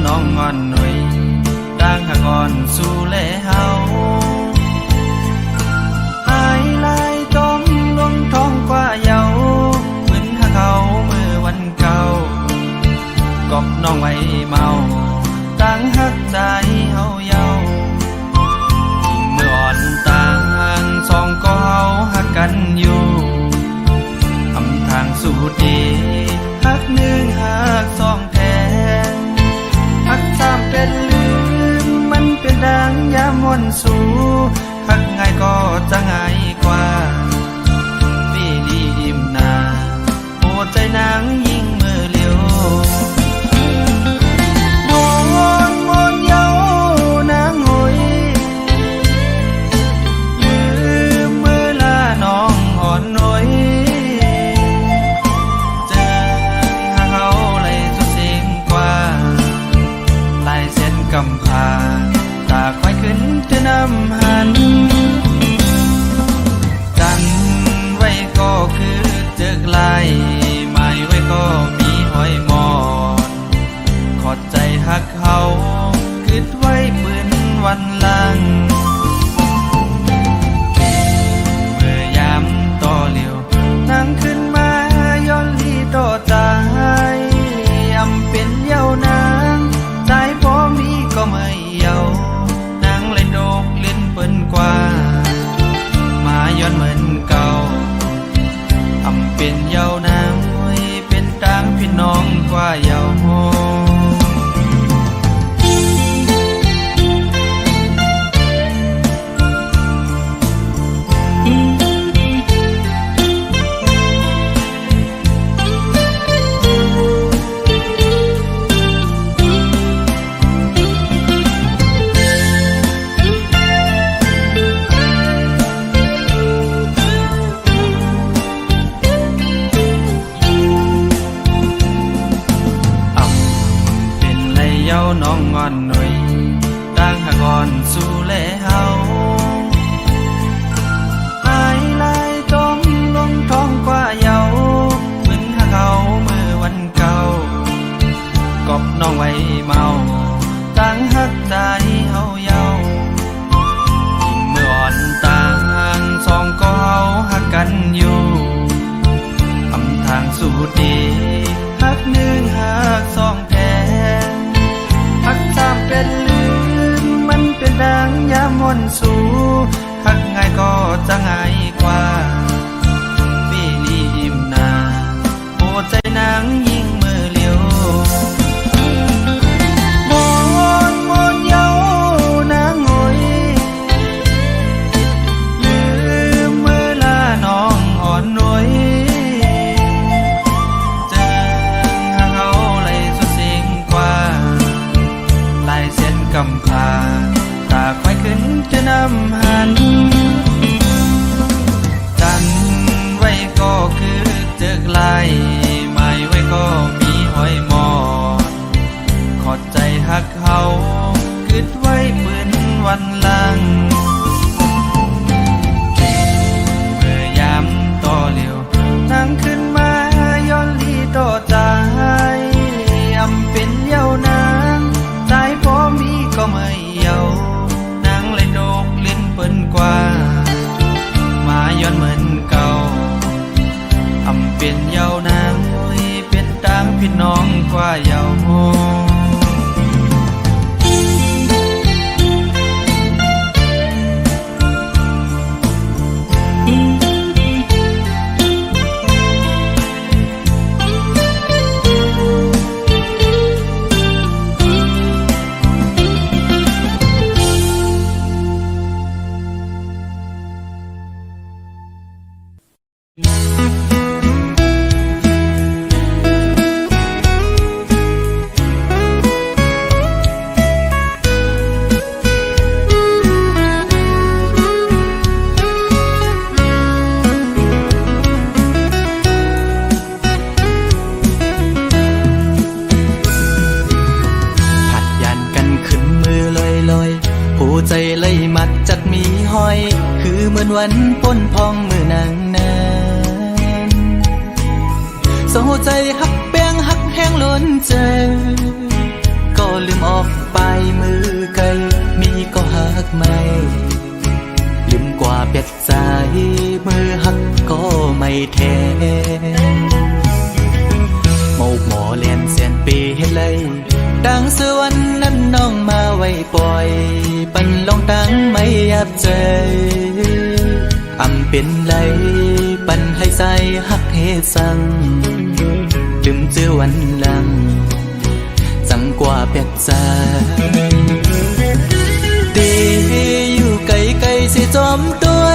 น้องงอนหน่อยร่างหากอ่อนสู่แลเฮาหายลายต้มลงท้องกว่าเยาเหมือนหาเขาเมื่อวันเก่ากอบน้องไว้เมาต่างหักใจเฮาเยาเมื่ออ่อนต่างสองก็เฮาหักกันอยู่ทำทางสู่ดีหักหนึ่งหักสองแท้หักสามเป็นลืมมันเป็นดังยามวนสู่หักง่ายก็จะง่ายกว่าปีดีอิ่มนาโอ้ใจนางยิ่งมือเลี้ยวมนเยานางหอยลืมเมื่อลาน้องอ่อนหน่อยเจอหาเขาเลยสุดสิ่งกว่าลายเส้นกำพาตาควายขึ้นจะนำหันกันไว้ก็คือเจอกลายไม่ไว้ก็มีหอยมอนขอดใจหักเขาคิดไว้ปืนวันหลังเมื่อยามต่อเหลียวนั่งขึ้นมาย้อนลีต่อใจอำเป็นเยาวนางใจพอมีก็ไม่เยานางเล่นโดกเล่นเปิ้นกว่ามาย้อนเหมือนเก่าอำเป็นเยาวนางเป็นต่างพี่น้องกว่าเยาโมน้องงอนหน่อยต่างหากอ่อนสู่แลเฮาหายลายต้มลงท้องกว่าเยาเหมือนหาเขาเมื่อวันเก่ากอบน้องไว้เมาต่างหักใจเฮาเยาเมื่ออ่อนต่างสองก็เฮาหักกันอยู่ทำทางสู่ดีหักหนึ่งหักสองแท้หักสามเป็นลืมมันเป็นดังยามวนสู่หักง่ายก็จะง่ายกว่าปีนี้อิ่มนาโอ้ใจนางยิ่งมือเลี้ยวมนเยานางหอยลืมเมื่อลาน้องอ่อนหน่อยเจอหาเขาเลยสุดสิ่งกว่าลายเส้นกำพาตาควายขึ้นจะนำหันกันไว้ก็คือเจอกลายไม่ไว้ก็มีหอยมอนขอดใจหักเขาคิดไว้ปืนวันหลังเมื่อยามต่อเหลียวนั่งขึ้นมาย้อนลีต่อใจอำเป็นเยาวนางใจพอมีก็ไม่เยานางเลยโดกลิ้นเปิ้นกว่ามาย้อนเหมือนเก่าอำเป็นเยาวนางเป็นต่างพี่น้องกว่าเยาโมใจเลยมัดจัดมีห้อยคือเหมือนวันป้นพองมือนางนั้นโซใจหักแป้งหักแห้งล้นใจก็ลืม มือหักก็ไม่แท้โมกหมอเลียนเสียนปีให้เลยดังสวรรค์นั้นน้องมาไว้ปล่อยปันลองตั้งไม่ยับใจอำเป็นไรปันให้ใส่หักเฮสังดื่มเจอวันหลังจังกว่าแปดใจตีอยู่ไกลไกลสิจอมตัว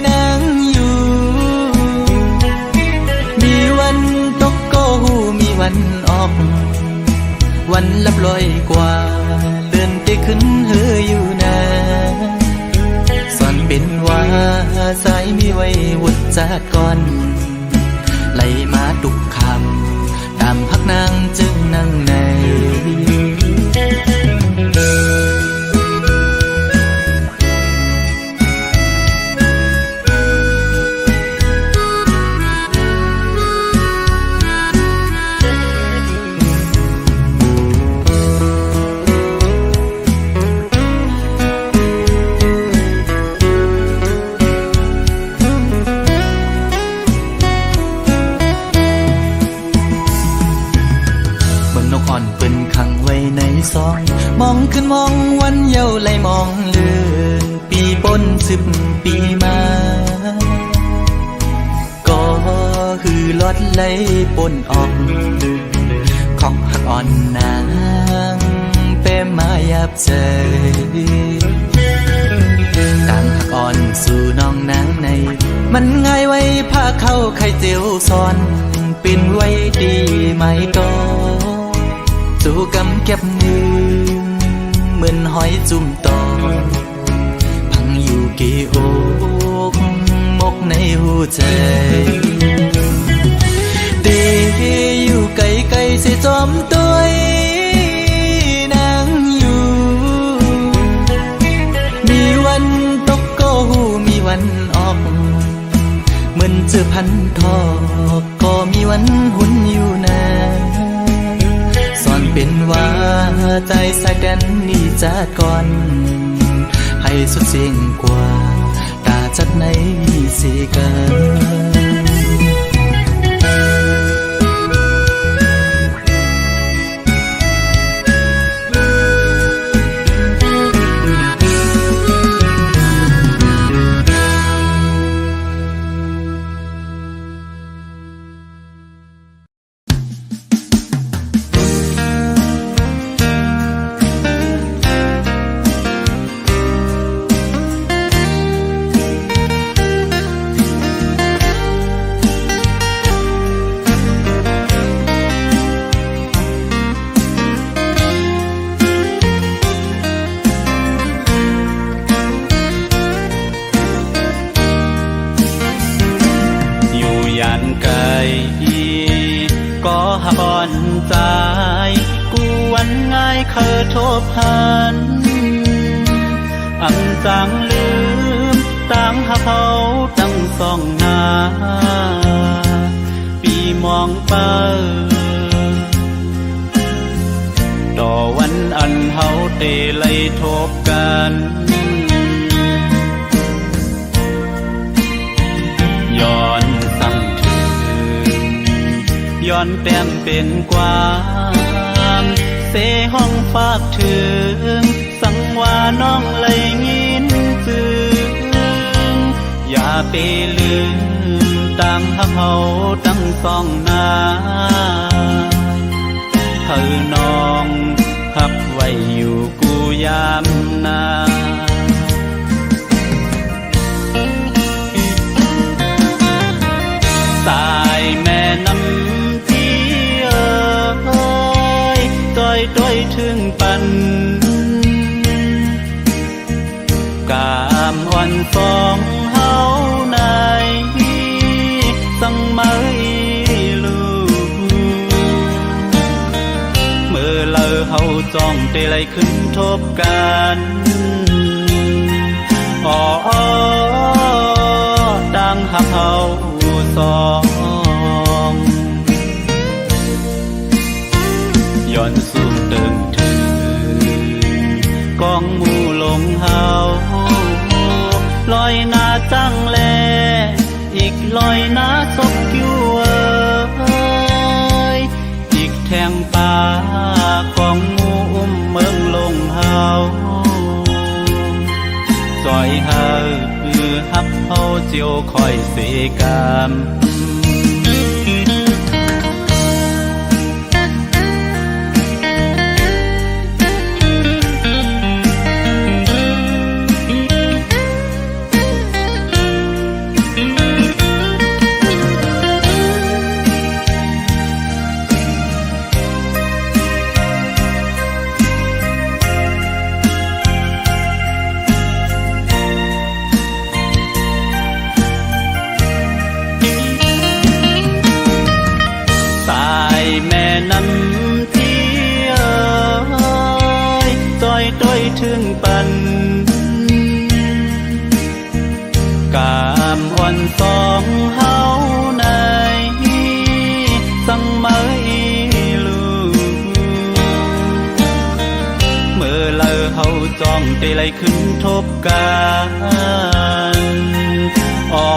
นางอยู่มีวันตกก็หูมีวันออกวันลับลอยกว่าเลื่อนไปขึ้นเฮออยู่นะสอนเป็นว่าสายมีไว้วุดจากก่อนไหลมาทุกคำตามพักนางจึงนั่งในซองมองขึ้นมองวันเยาว์ไหลมองเลือนปีปน10 ปีมาก็คือลอดไหลปนออกของหักอ่อนนางเป้มายับใจต่างหักอ่อนสู่น้องนางในมันง่ายไว้ผ้าเข้าไข่เจียวซ้อนเป็นไว้ดีไหมก็สู่กำเก็บมือเหมือนหอยจุ่มตอพังอยู่กี่อกมกในหัวใจตีอยู่ไกลไกลสิจอมตัวนางอยู่มีวันตกก็หูมีวันออกเหมือนเจอพันทอกก็มีวันหุ่นอยู่นะเป็นว่าใจสายแดนนี่จัดก่อนให้สุดเสียงกว่าตาจัดในสีกัน ใจกวนง่ายเคยทบหันอันจางลืมต่างหาเขาตั้งสองหน้าปีมองไปต่อวันอันเฮาเตไลทบกันย้อนสั่งถึงย้อนแป้มเป็นกวามเสห้องฝากถึงสั่งว่าน้องเลยยินจึงอย่าไปลืมต่างหักเฮาตั้งสองหน้าเธอน้องหักไว้อยู่กูยามนาสายแม่น้ำที่ต้อยถึงปันกามอ่อนฟองเฮาในสังไม่ลูเมื่อเลอเฮาจ้องเตไลขึ้นทบกันอ๋อดังหักเฮาสองย้อนสู่เติมถึงกองหมู่ลงเฮาลอยน้ ลอยน้าศพอยู่อีกแทงป่าของงูอุ้มเมืองลงเฮาซอยเฮาฮับเฮาเจียวคอยเสกามถึงปันกามอ่อนสองเฮาในสังไม่ลูเมื่อเลอเฮาจ้องได้ไหลขึ้นทบกันอ๋อ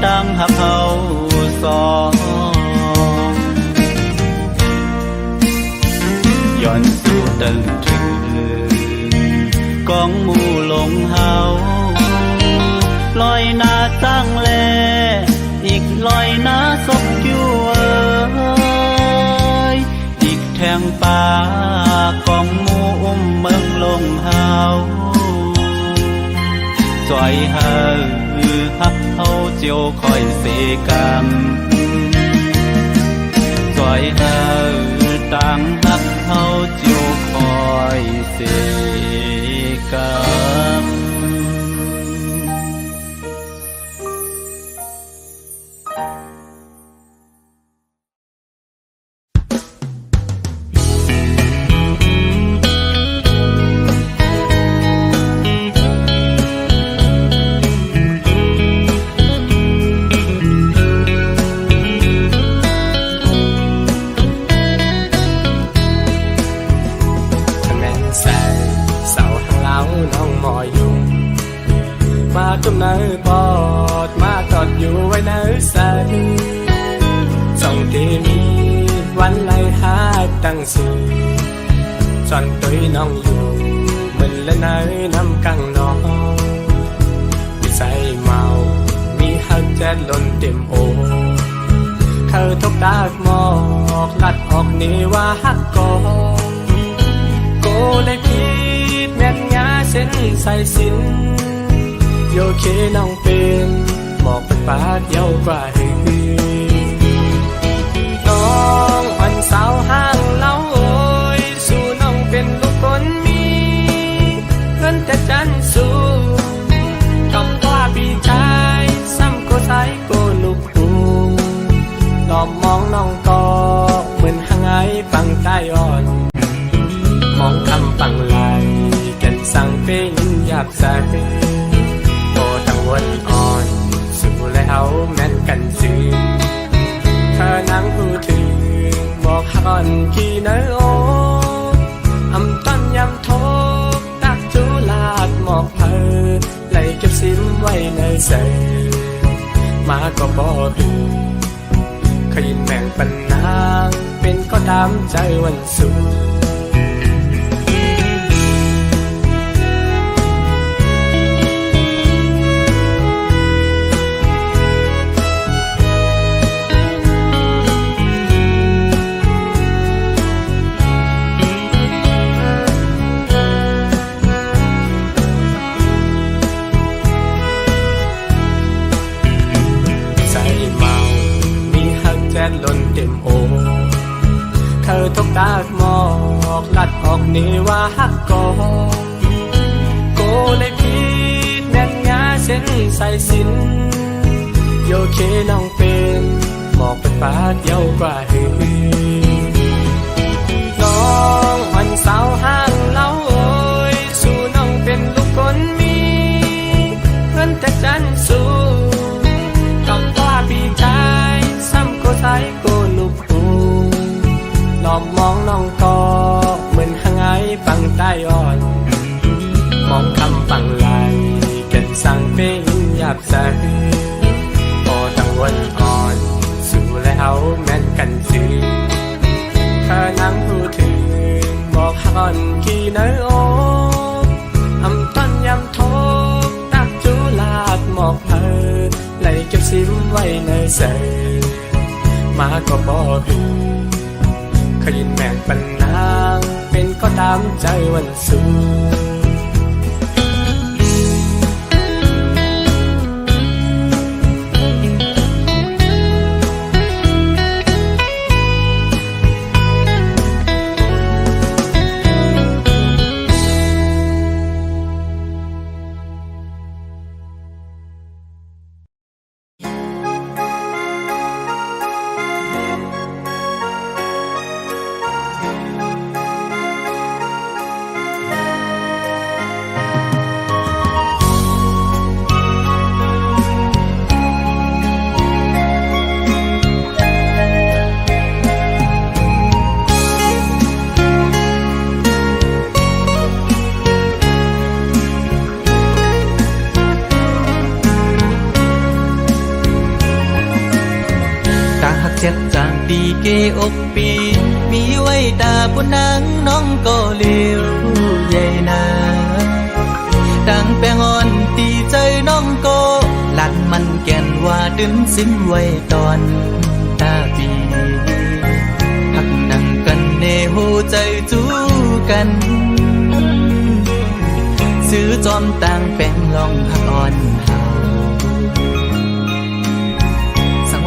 ดังหักเฮาสองย้อนสู่ตึงถึงกองหมู่ลงเฮาลอยหน้าตั้งแลอีกลอยหน้าศพอยู่อีกแทงป่ากองหมู่อุ้มเมืองลงเฮาจอยเฮาฮับเฮาเจียวคอยเสกามจอยเฮาต่างฮักเฮาเจียวคอยเสกามจุ่มเนื้อปอดมาตอดอยู่ไว้เนื้อใสส่งที่มีวันไล่หาตั้งสื่อจอนตุยน้องอยู่มันและเนื้อน้ำกังนองมีใส่เมามีหักแจ๊ดล้นเต็มโอเธอทบตากหมอกลัดออกนี่ว่าหักกอโกเลยคิดแม่นงาเส้นใส่สินโยเคน้องเป็นบอกเป็นปากเย้ากว่าหือน้องวันสาวห้างเล่าโอยสู่น้องเป็นลูกคนมีเงินแต่จันสู้กับว่าพี่ชายซ้ำก็ใช้ก็ลูกหูหลอบมองน้องก็เหมือนหางไอปังใต้อ่อนมองคำปังไหลกันสั่งเป็นหยาบใสวันอ่อนสู่แล้วแม่นกันซื่อเธอนั่งผู้ถึงบอกหักกี่เนื้อโออำต้นยำโทกตักจุลาดหมอกเพอไหลเก็บซิมไว้ในเสมาก็บอกเคยยินแม่งปันนางเป็นก็ตามใจวันสู่ล้นเต็มโอเธอทบตากหมอกลัดออกนี่ว่าหักกอโกเลยคิดแม่นงาเส้นใส่สินโยเคน้องเป็นบอกเป็นปากเย้ากว่าหือน้องวันสาวห้างเล่าโอยสู่น้องเป็นลูกคนมีเงินแต่จันสู้กับว่าพี่ชายซ้ำก็ใช้ก็ลูกหูหลอบมองน้องก็เหมือนหางไอปังใต้อ่อนมองคำปังไหลกันสั่งเป็นหยา ยับใส่พอตะวันอ่อนสู่แล้วแม่นกันสิถ้านั่งพูดถึงบอกฮักกี่น้อยโออำต้นยำโทตักจูลาดหมอกเพอไหลเก็บซิมไว้ในใส่มาก็บอกหึงขยินแม่งปันนางเป็นก็ตามใจวันสูเจ็ดจางปีเกอกปีมีไว้ตาบนนางน้องก็เลี้ยวใหญ่นาดังแปงอ่อนตีใจน้องก็หลัดมันแก่นว่าดึงสิ้นไว้ตอนตาปีหักนั่งกันเนหูใจจูกันซื้อจอมต่างแปงลองหักอ่อน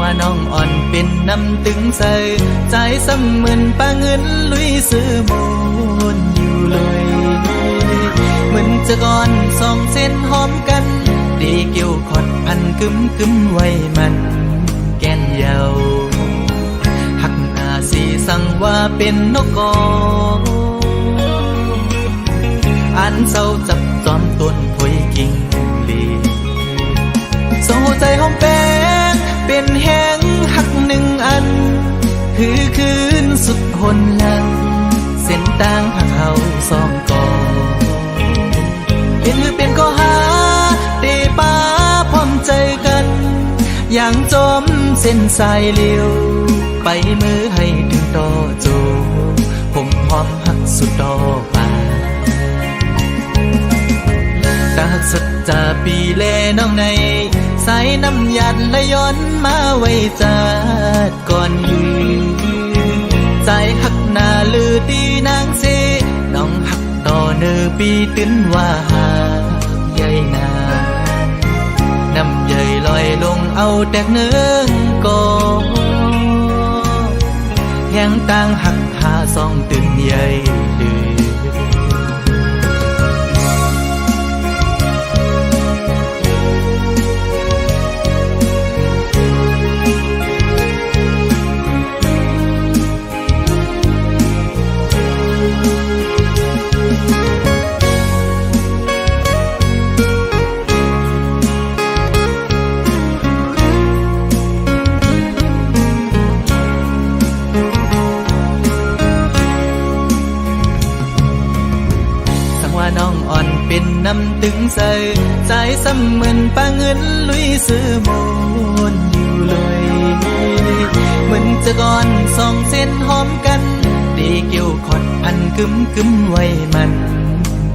ว่าน้องอ่อนเป็นน้ำตึงใส่ใจซ้ำเหมือนปลาเงินลุยซื้อมูลอยู่เลยเหมือนจะก่อนสองเส้นหอมกันดีเกี่ยวขอดพันกึมไว้มันแก่นเยาหักหน้าสีสั่งว่าเป็นนกกออันเศร้าจับจอมต้นพวยกิ่งลีโซ่ใจหอมแป้งเป็นแห้งหักหนึ่งอันคือคืนสุดหนหลังเส้นต่างผักเขาสองกอเป็นก็หาเดป้าพร้อมใจกันอย่างจมเส้นสายเลี้ยวไปมือให้ถึงต่อโจผมหอมหักสุดดอกป่าตาหักสัจจาปีแลน้องในสายน้ำหยัดและย้อนมาไว้จัดก่อนยืนใจหักหน้าลือตีนางเสน้องหักต่อเนื้อปีตื้นว่าหาใหญ่นาน้ำใหญ่ลอยลงเอาแตกเนื้อกอแห่งต่างหักหาสองตื่นใหญ่ลือน้องอ่อนเป็นน้ำตึงใส่ใจซ้ำเหมือนปลาเงินลุยซื้อมูลอยู่เลยเหมือนจะก่อนสองเส้นหอมกันดีเกี่ยวขอดพันกึมไว้มัน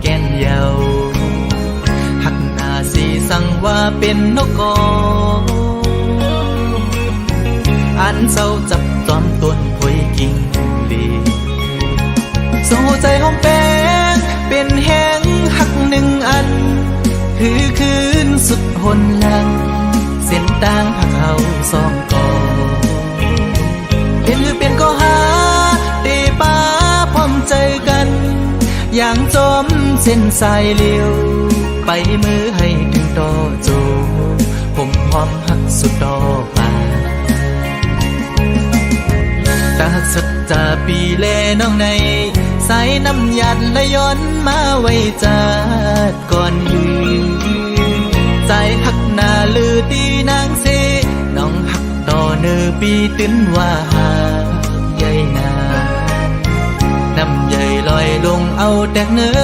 แก่นเยาหักหน้าสีสั่งว่าเป็นนกกออันเศร้าจับจอมต้นพวยกิ่งลีโซ่ใจหอมแป้งเป็นแห้งหักหนึ่งอันคือคืนสุดหนหลังเส้นต่างผักเขาสองกอเป็นก็หาเดป้าพร้อมใจกันอย่างจมเส้นสายเลี้ยวไปมือให้ถึงต่อโจผมหอมหักสุดดอกป่าตาหักสัจจาปีแลน้องในสายน้ำหยัดและย้อนมาไว้จัดก่อนยืนใจหักหน้าลือตีนางเสน้องหักต่อเนื้อปีตื้นว่าหาใหญ่นาน้ำใหญ่ลอยลงเอาแตกเนื้อ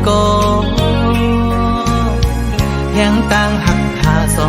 กอแห่งต่างหักหาส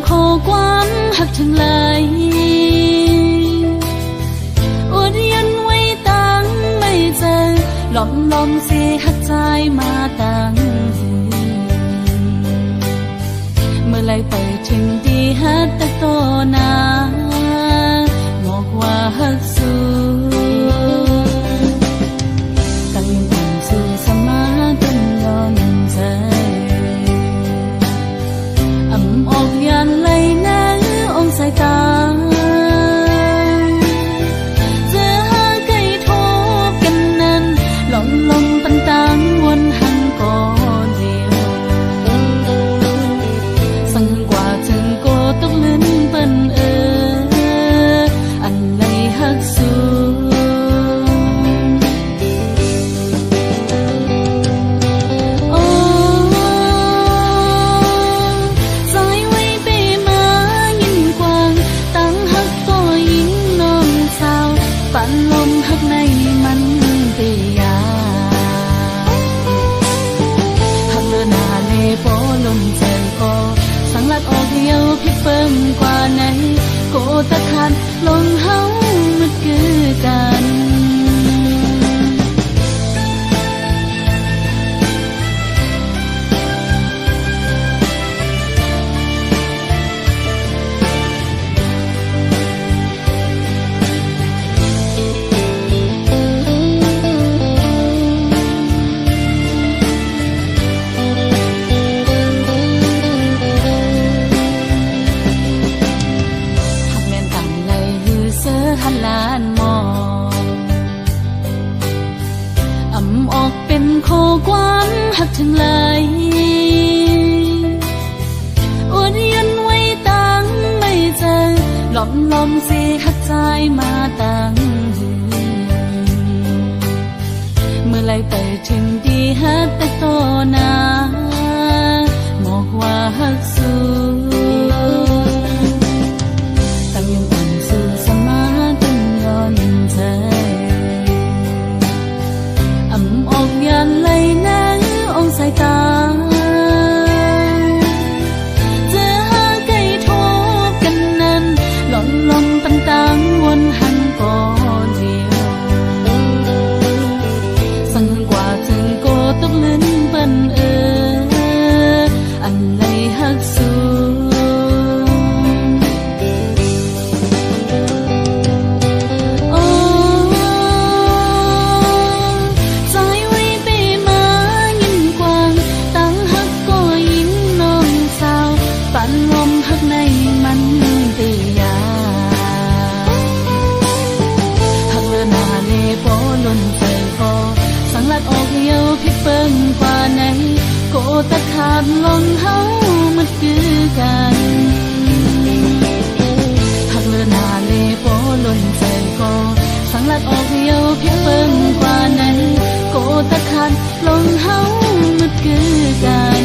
ข้อความหักทั้งหลายอดยันไว้ตั้งไม่เจอหลอมเสียหักใจมาตั้งเมื่อไรไปถึงที่หัดตะโตนาบอกว่าหักสู้ตั้งยังคงสู้สมากันยอมใจออกยันเลยนะองสายตาจะหาใครทบกันนั้นลมปันตังวนหันก่อนเดียวสั่งกว่าถึงโกตกลิ้นเปิ้นอันไหนหักสู้ปั่นลมหักในมันเตียหักเลือหน้าเลโปลมใจโอสังลัดออกเดียวพิเปิ่มกว่าไหนโกตะคันลงเฮามันคือกันล้านมองออกเป็นข้อความหักทั้งหลายอดยันไว้ตั้งไม่เจอหลอมเสียหักใจมาตั้งเมื่อไรไปถึงที่หัดตะโตนาบอกว่าหักสู้ตั้งยังคงสู้สมาใจออกยันเลยนะองสายตาจะหาใครทบกันนั้นลมปันตังวนหันก่อนเดียวสั่งกว่าถึงโกตกลิ้นเปิ้นอันไหนหักสู้ออกเดียวพิเปิ่มกว่าไหนโกตะขาดลงเฮามันคือกันหักเลือหน้าเลโปล้นใจก็สังลัดออกเดียวพิเปิ่มกว่าไหนโกตะขาดลงเฮามันคือกัน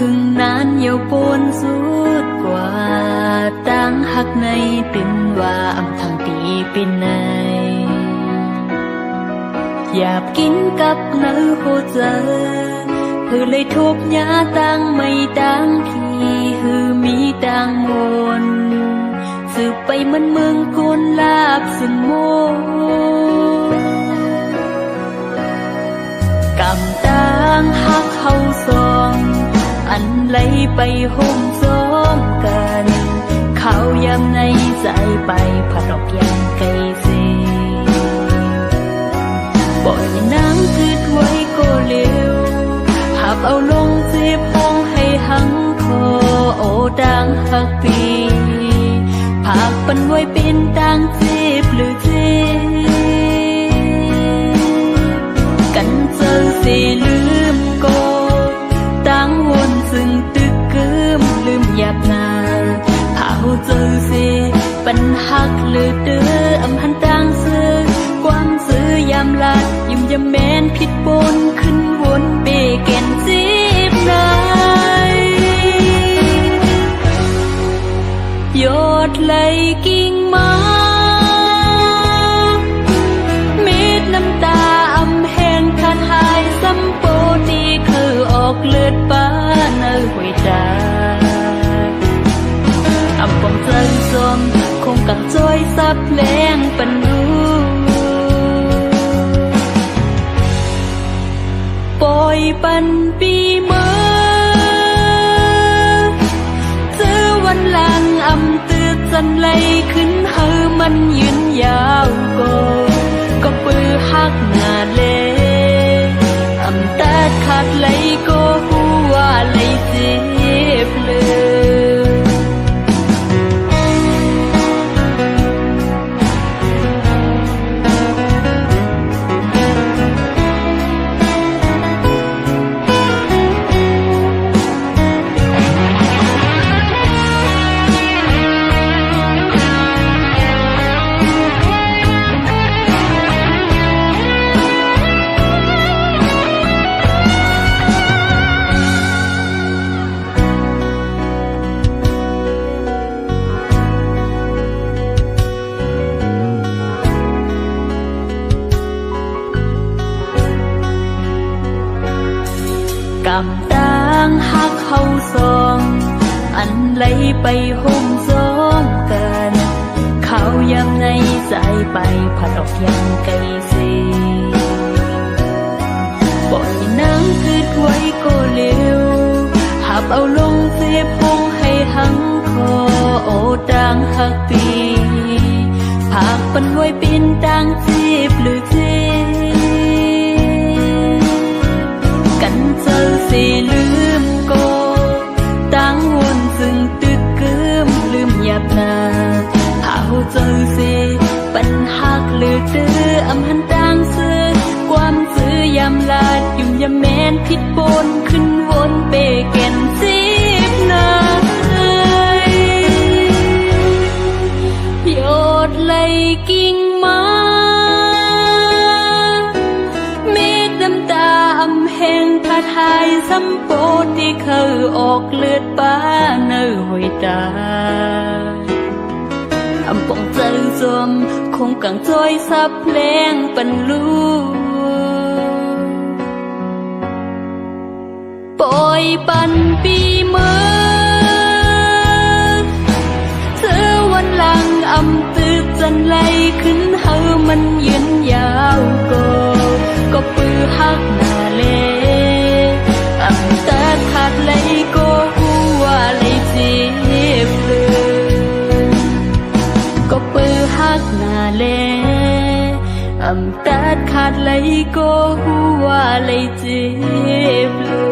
หึงนานเยียวปนสุดกว่าตั้งหักในเป็นว่าอำทางปีเป็นในอยากกินกับเนื้อโคเจอเพื่อเลยทุบยาตั้งไม่ตั้งที่หือมีตั้งมนสืบไปมันเมืองกุนลาบสึงโมกำตั้งหักเขาซองอันไหลไปห่มซ้อมกันเขายำในใจไปผัดออกยังไกลเสี ปันไว้เป็นต่างเจ็บหรือเจ็บกันเจอเสียลืมก็ต่างวนซึ่งตึกเกิมลืมหยาบนาหาเจอเสียปัญหักหรือเด้ออำหันต่างเสือความซื้อยามลาดยิ้มยำแมนผิดปนขึ้นวนเบแก่นจีบนายยอดไหลกิ่งไม้เม็ดน้ำตาอำแห้งขาดหายซ้ำโปดีคือออกเลือดป้าเนื้อหวยตาอำปองใจจอมคงกังจ้อยซับแรงปันรู้ปล่อยปันปีเมื่อเจอวันหลังอำตือจันไหลขึ้นเฮอมันยืนยาวก็ปือหักหน้าเลอำตาขาดไหลก็หัวไหลเจ็บเลยกำต่างหักเข้าซองอันไหลไปห่มซ้อมกันเขายำในใจไปผัดออกยังไกลเสีปล่อยน้ำคืดไว้ก็เร็วหับเอาลงเสียพงให้หังคอโอต่างหักปีผากปันไว้เป็นต่างจีบหรือเจ็กันเจอเสียลืมก็ต่างวนซึ่งตึกเกิมลืมหยาบนาหาเจอเสียปัญหักหรือเด้ออำหันต่างเสือความซื้อยำลาดยุ่มยำแมนผิดปนขึ้นวนเปแก่นจีบนาโยดไหลกิ่งไม้เม็ดน้ำตาอำแห้งขาดหายซ้ำโปที่เคยออกเลือดป้าเนื้อหวยตาอำปองใจจอมคงกังจ้อยซับแรงปันรู้ปล่อยปันปีเมื่อเจอวันหลังอำตือจันไหลขึ้นเฮอมันยืนยาวก็ปือหักหน้าเลอำตาขาดไหลก็หัวไหลเจ็บเลยก็ปือหักหน้าเลอำตาขาดไหลก็หัวไหลเจ็บเลย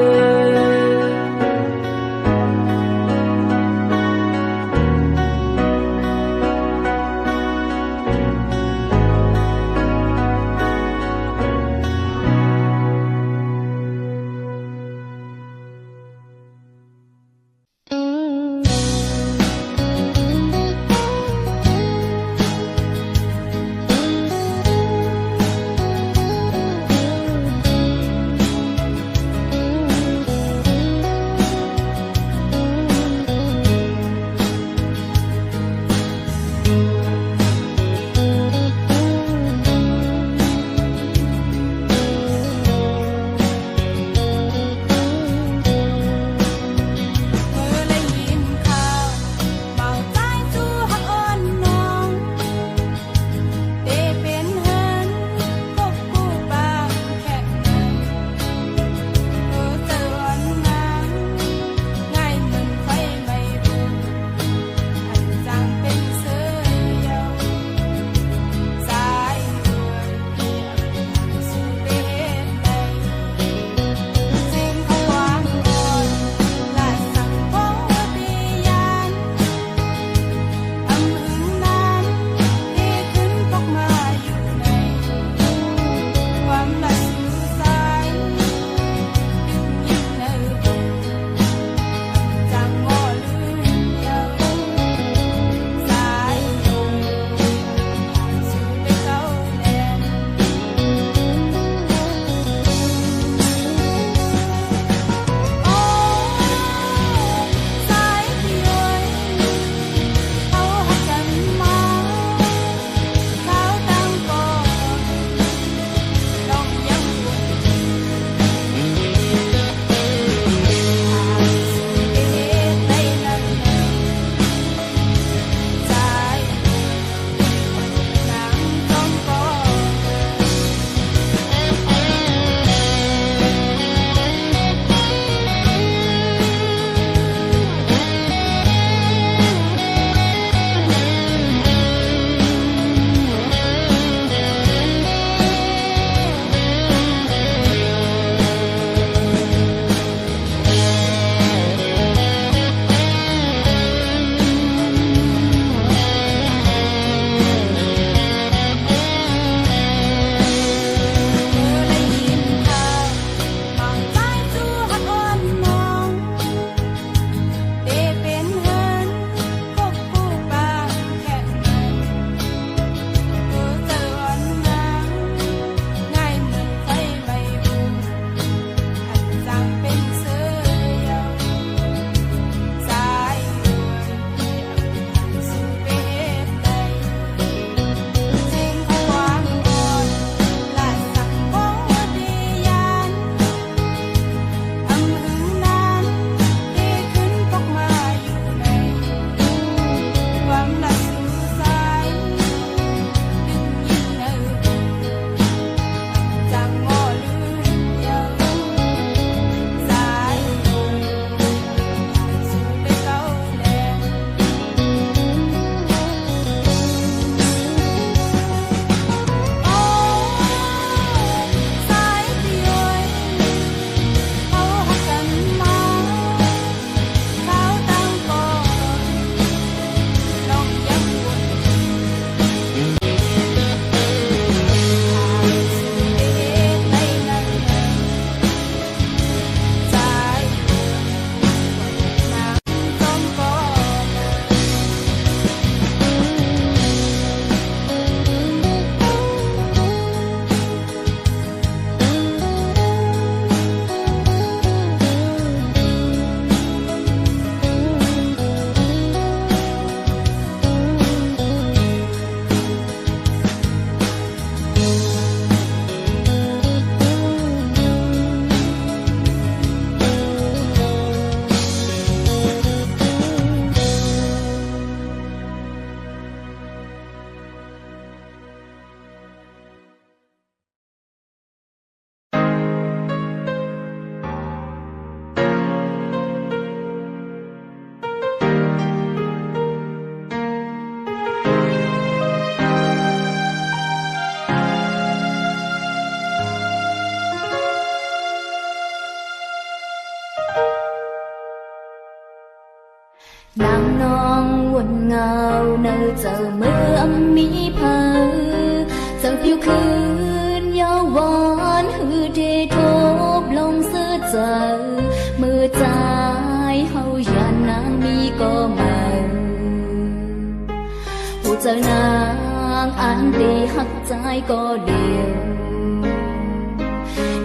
ดีหักใจก็เดียว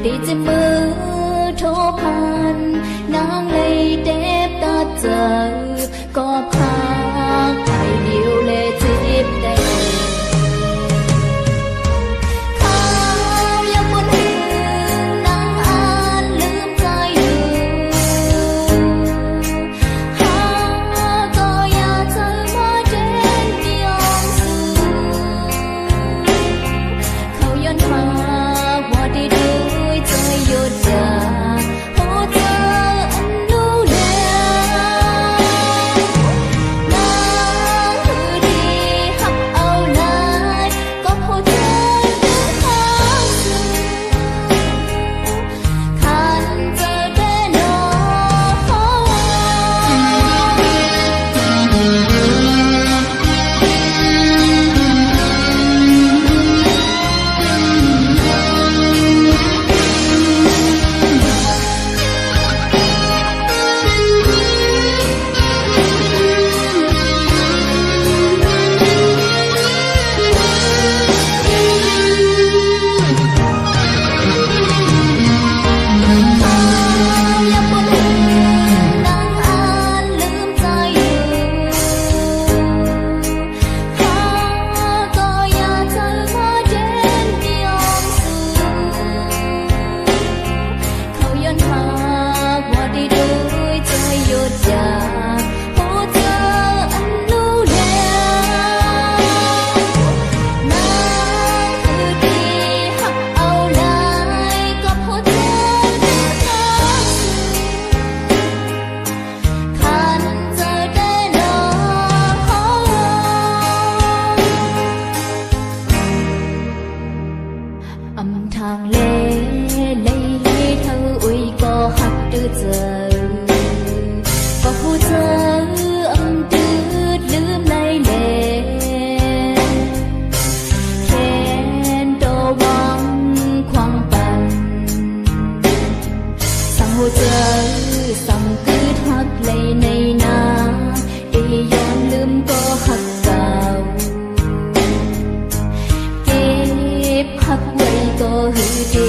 ดีจะมือโทรผ่านนางเลยเด็บตาเจอก็พาไปเดียวเลยจีบได้ข้าวยังบนหึงนางอ่านลืมใจอยู่หาก็อยากเธอมาเด่นยองสูเขาย้อนมาว่าได้ด้วยใจหยุดยาโอ้เธออันรู้แล้วนางคือดีหักเอาหลายก็เพราะเธอเป็นทางสู่คันเจอได้หนอยังบ่ถึงนางอ่านลืมใจอยู่หาก็อยากเธอมาเด่นยองสูเขาย้อนมาว่าได้ด้วยใจหยุดยาโอ้เธออันรู้แล้วนางคือดีหักเอาหลายก็เพราะเธอเป็นทางสู่คันเจอได้หนออำทางเลเธออุ้ยก็หักดื้อเจอก็ผู้เธออำดื้อลืมไหลเลแค้นตัวหวังความปันสั่งหัวเจอสั่งคืดหักเลยในนาได้ย้อนลืมก็หักเก่าเก็บหักไว้ก็หือดี